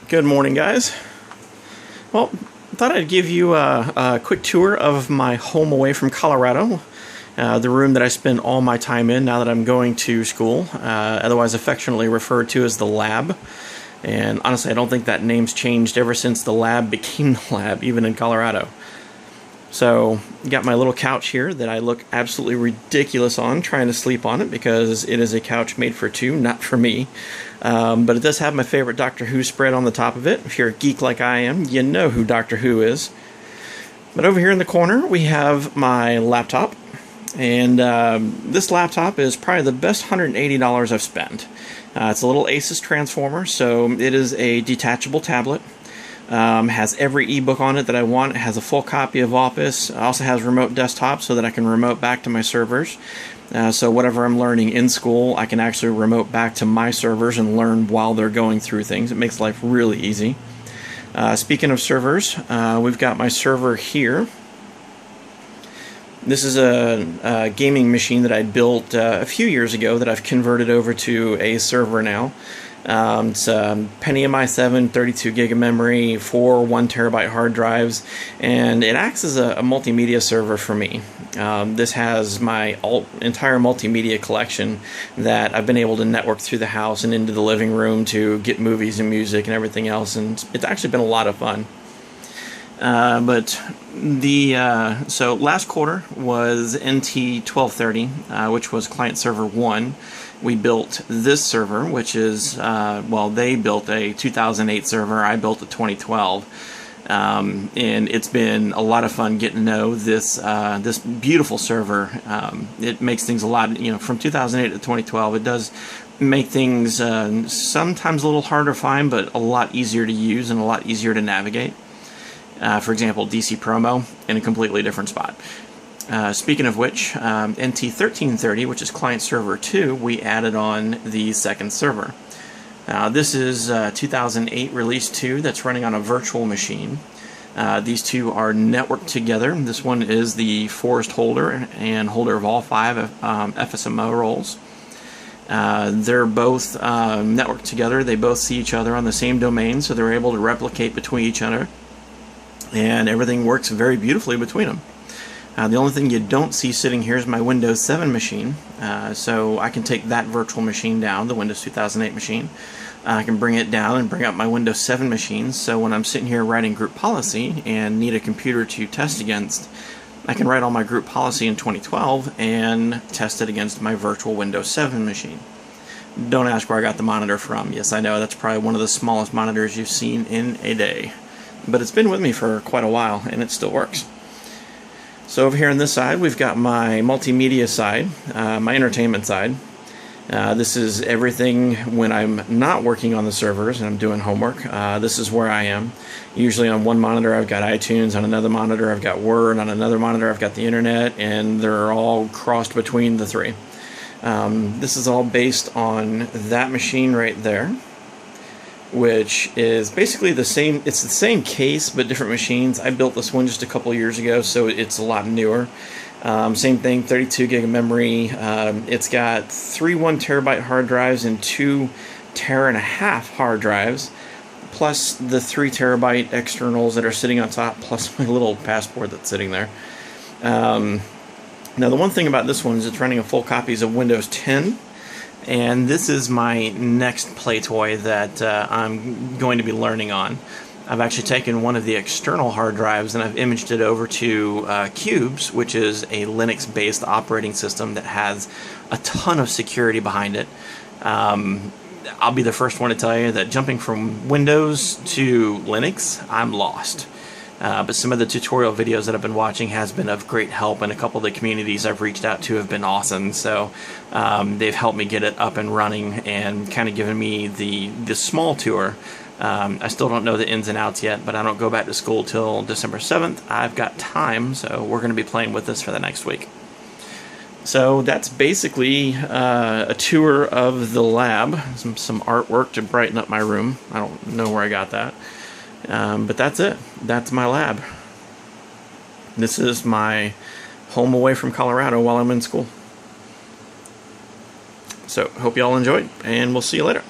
Good morning, guys. Well, I thought I'd give you a quick tour of my home away from Colorado, the room that I spend all my time in now that I'm going to school, otherwise affectionately referred to as the lab. And honestly, I don't think that name's changed ever since the lab became the lab, even in Colorado. So, got my little couch here that I look absolutely ridiculous on, trying to sleep on it because it is a couch made for two, not for me. But it does have my favorite Doctor Who spread on the top of it. If you're a geek like I am, you know who Doctor Who is. But over here in the corner, we have my laptop. And this laptop is probably the best $180 I've spent. It's a little Asus transformer, so it is a detachable tablet. Has every ebook on it that I want. It has a full copy of Office. It also has remote desktop so that I can remote back to my servers. So whatever I'm learning in school, I can actually remote back to my servers and learn while they're going through things. It makes life really easy. Speaking of servers, we've got my server here. This is a gaming machine that I built a few years ago that I've converted over to a server now. It's a Pentium i7, 32 gig of memory, 4 1 terabyte hard drives, and it acts as a multimedia server for me. This has my entire multimedia collection that I've been able to network through the house and into the living room to get movies and music and everything else, and it's actually been a lot of fun. So last quarter was NT 1230, which was client server 1. We built this server, which is, they built a 2008 server, I built a 2012. And it's been a lot of fun getting to know this beautiful server. It makes things a lot, from 2008 to 2012, it does make things sometimes a little harder to find, but a lot easier to use and a lot easier to navigate. For example, DC Promo in a completely different spot. Speaking of which, NT 1330, which is client server 2, we added on the second server. This is 2008 release 2 that's running on a virtual machine. These two are networked together. This one is the forest holder and holder of all 5 FSMO roles. They're both networked together. They both see each other on the same domain, so they're able to replicate between each other. And everything works very beautifully between them. The only thing you don't see sitting here is my Windows 7 machine, so I can take that virtual machine down, the Windows 2008 machine. I can bring it down and bring up my Windows 7 machine, so when I'm sitting here writing group policy and need a computer to test against, I can write all my group policy in 2012 and test it against my virtual Windows 7 machine. Don't ask where I got the monitor from. Yes, I know, that's probably one of the smallest monitors you've seen in a day. But it's been with me for quite a while, and it still works. So over here on this side, we've got my multimedia side, my entertainment side. This is everything when I'm not working on the servers and I'm doing homework. This is where I am. Usually on one monitor I've got iTunes, on another monitor I've got Word, on another monitor I've got the internet, and they're all crossed between the three. This is all based on that machine right there, which is basically the same. It's the same case but different machines. I built this one just a couple years ago, so it's a lot newer. Same thing, 32 gig of memory. It's got 3 1 terabyte hard drives and 2 terabyte hard drives, plus the 3 terabyte externals that are sitting on top, plus my little passport that's sitting there. Now the one thing about this one is it's running a full copies of Windows 10. And this is my next play toy that I'm going to be learning on. I've actually taken one of the external hard drives and I've imaged it over to Cubes, which is a Linux-based operating system that has a ton of security behind it. I'll be the first one to tell you that jumping from Windows to Linux, I'm lost. But some of the tutorial videos that I've been watching has been of great help, and a couple of the communities I've reached out to have been awesome. So they've helped me get it up and running and kind of given me the small tour. I still don't know the ins and outs yet, but I don't go back to school till December 7th. I've got time, so we're going to be playing with this for the next week. So that's basically a tour of the lab, some artwork to brighten up my room. I don't know where I got that. But that's it. That's my lab. This is my home away from Colorado while I'm in school. So, hope you all enjoyed, and we'll see you later.